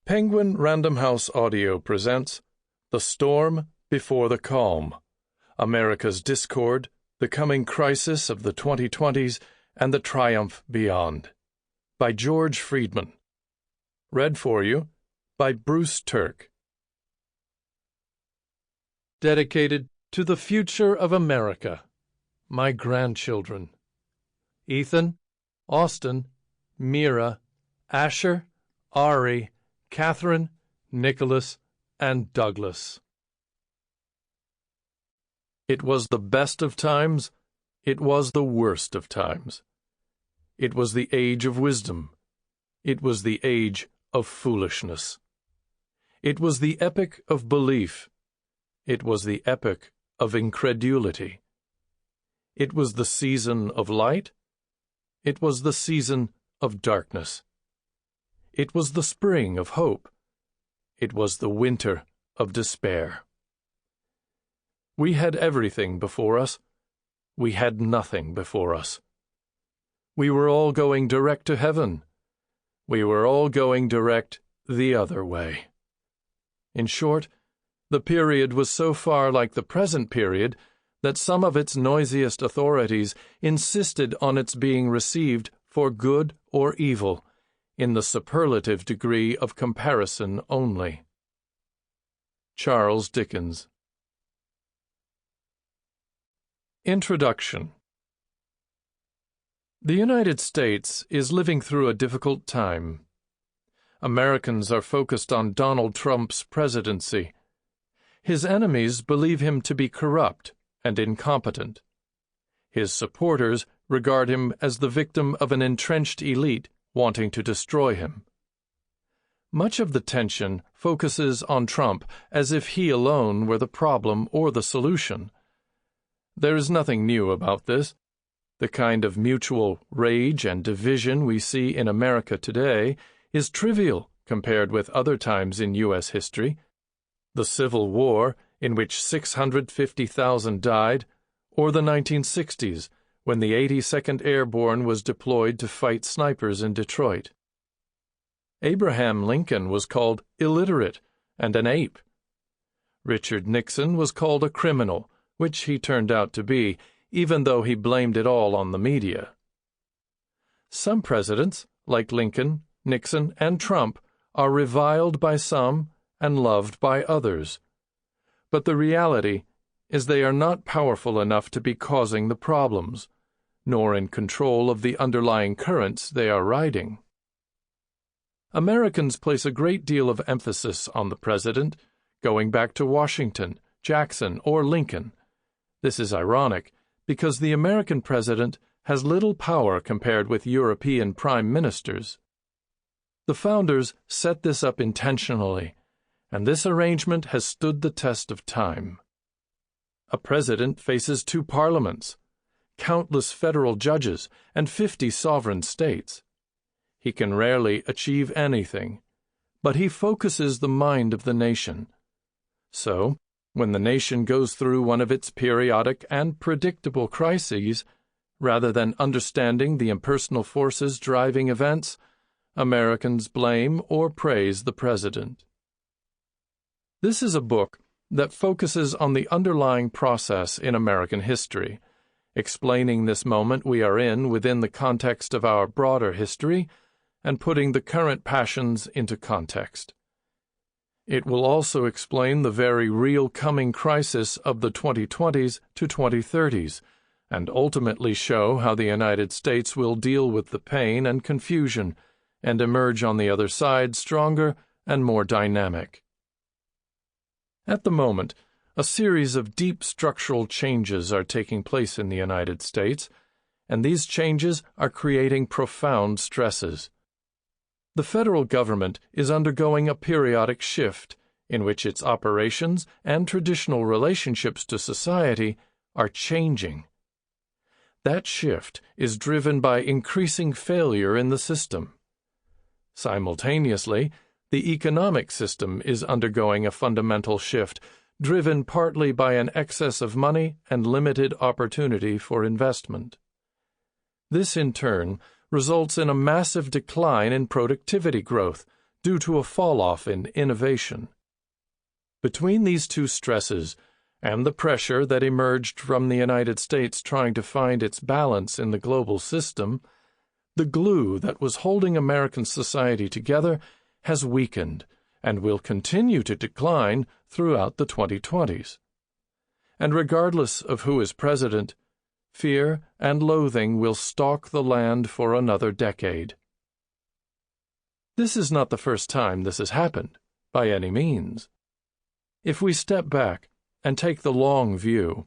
Penguin Random House Audio presents The Storm Before the Calm, America's Discord, the Coming Crisis of the 2020s, and the Triumph Beyond, by George Friedman. Read for you by Bruce Turk. Dedicated to the future of America, my grandchildren. Ethan, Austin, Mira, Asher, Ari, Catherine, Nicholas, and Douglas. It was the best of times, it was the worst of times. It was the age of wisdom. It was the age of foolishness. It was the epoch of belief. It was the epoch of incredulity. It was the season of light. It was the season of darkness. It was the spring of hope. It was the winter of despair. We had everything before us. We had nothing before us. We were all going direct to heaven. We were all going direct the other way. In short, the period was so far like the present period that some of its noisiest authorities insisted on its being received for good or evil, in the superlative degree of comparison only. Charles Dickens. Introduction. The United States is living through a difficult time. Americans are focused on Donald Trump's presidency. His enemies believe him to be corrupt and incompetent. His supporters regard him as the victim of an entrenched elite wanting to destroy him. Much of the tension focuses on Trump as if he alone were the problem or the solution. There is nothing new about this. The kind of mutual rage and division we see in America today is trivial compared with other times in U.S. history. The Civil War, in which 650,000 died, or the 1960s, when the 82nd Airborne was deployed to fight snipers in Detroit. Abraham Lincoln was called illiterate and an ape. Richard Nixon was called a criminal, which he turned out to be, even though he blamed it all on the media. Some presidents, like Lincoln, Nixon, and Trump, are reviled by some and loved by others. But the reality is they are not powerful enough to be causing the problems, nor in control of the underlying currents they are riding. Americans place a great deal of emphasis on the president, going back to Washington, Jackson, or Lincoln. This is ironic, because the American president has little power compared with European prime ministers. The founders set this up intentionally, and this arrangement has stood the test of time. A president faces 2 parliaments, countless federal judges, and 50 sovereign states. He can rarely achieve anything, but he focuses the mind of the nation. So, when the nation goes through one of its periodic and predictable crises, rather than understanding the impersonal forces driving events, Americans blame or praise the president. This is a book that focuses on the underlying process in American history, explaining this moment we are in within the context of our broader history, and putting the current passions into context. It will also explain the very real coming crisis of the 2020s to 2030s, and ultimately show how the United States will deal with the pain and confusion, and emerge on the other side stronger and more dynamic. At the moment, a series of deep structural changes are taking place in the United States, and these changes are creating profound stresses. The federal government is undergoing a periodic shift in which its operations and traditional relationships to society are changing. That shift is driven by increasing failure in the system. Simultaneously, the economic system is undergoing a fundamental shift, driven partly by an excess of money and limited opportunity for investment. This, in turn, results in a massive decline in productivity growth due to a fall-off in innovation. Between these two stresses, and the pressure that emerged from the United States trying to find its balance in the global system, the glue that was holding American society together has weakened and will continue to decline throughout the 2020s. And regardless of who is president, fear and loathing will stalk the land for another decade. This is not the first time this has happened, by any means. If we step back and take the long view,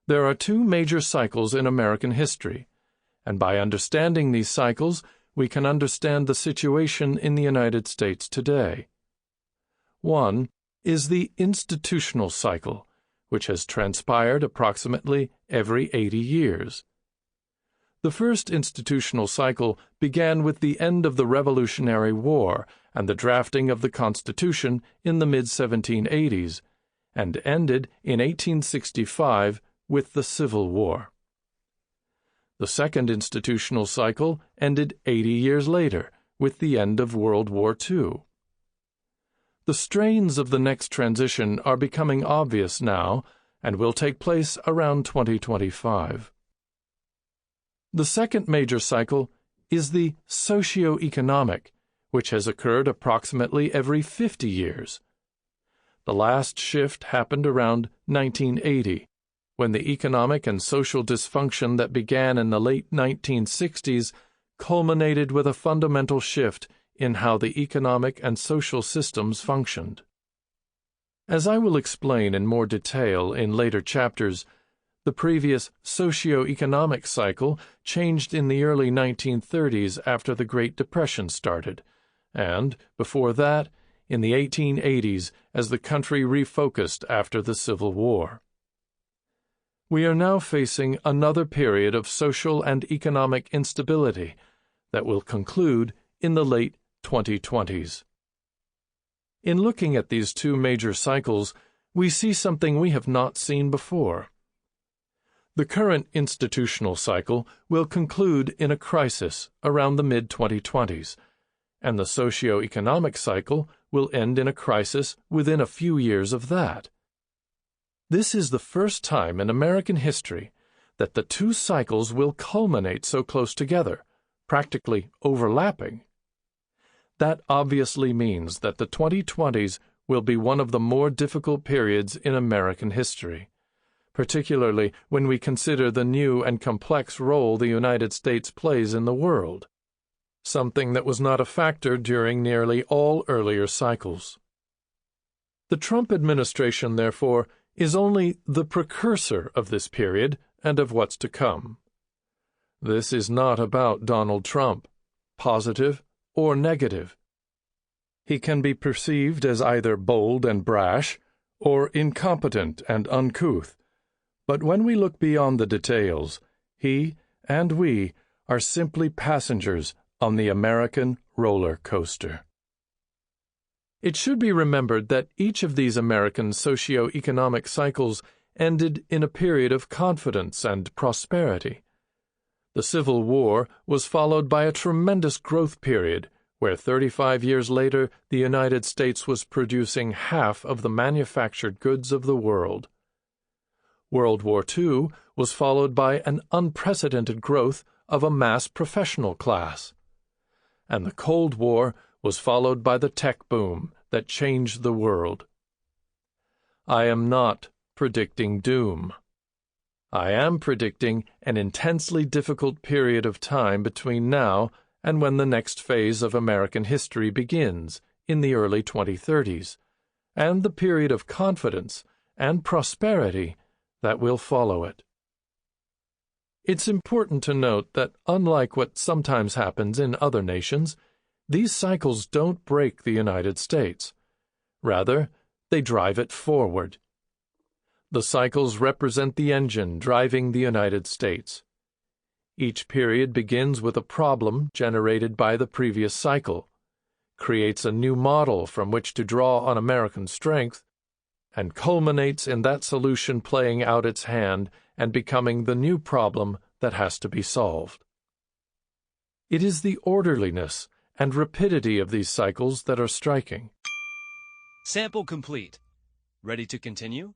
there are two major cycles in American history, and by understanding these cycles, we can understand the situation in the United States today. One is the institutional cycle, which has transpired approximately every 80 years. The first institutional cycle began with the end of the Revolutionary War and the drafting of the Constitution in the mid-1780s, and ended in 1865 with the Civil War. The second institutional cycle ended 80 years later with the end of World War II. The strains of the next transition are becoming obvious now and will take place around 2025. The second major cycle is the socio-economic, which has occurred approximately every 50 years. The last shift happened around 1980, when the economic and social dysfunction that began in the late 1960s culminated with a fundamental shift in how the economic and social systems functioned. As I will explain in more detail in later chapters, the previous socio-economic cycle changed in the early 1930s after the Great Depression started, and, before that, in the 1880s as the country refocused after the Civil War. We are now facing another period of social and economic instability that will conclude in the late 2020s. In looking at these two major cycles, we see something we have not seen before. The current institutional cycle will conclude in a crisis around the mid-2020s, and the socio-economic cycle will end in a crisis within a few years of that. This is the first time in American history that the two cycles will culminate so close together, practically overlapping. That obviously means that the 2020s will be one of the more difficult periods in American history, particularly when we consider the new and complex role the United States plays in the world, something that was not a factor during nearly all earlier cycles. The Trump administration, therefore, is only the precursor of this period and of what's to come. This is not about Donald Trump, positive or negative. He can be perceived as either bold and brash or incompetent and uncouth, but when we look beyond the details, he and we are simply passengers on the American roller coaster. It should be remembered that each of these American socio-economic cycles ended in a period of confidence and prosperity. The Civil War was followed by a tremendous growth period where 35 years later the United States was producing half of the manufactured goods of the world. World War II was followed by an unprecedented growth of a mass professional class. And the Cold War was followed by the tech boom that changed the world. I am not predicting doom. I am predicting an intensely difficult period of time between now and when the next phase of American history begins in the early 2030s, and the period of confidence and prosperity that will follow it. It's important to note that, unlike what sometimes happens in other nations, these cycles don't break the United States. Rather, they drive it forward. The cycles represent the engine driving the United States. Each period begins with a problem generated by the previous cycle, creates a new model from which to draw on American strength, and culminates in that solution playing out its hand and becoming the new problem that has to be solved. It is the orderliness and rapidity of these cycles that are striking. Sample complete. Ready to continue?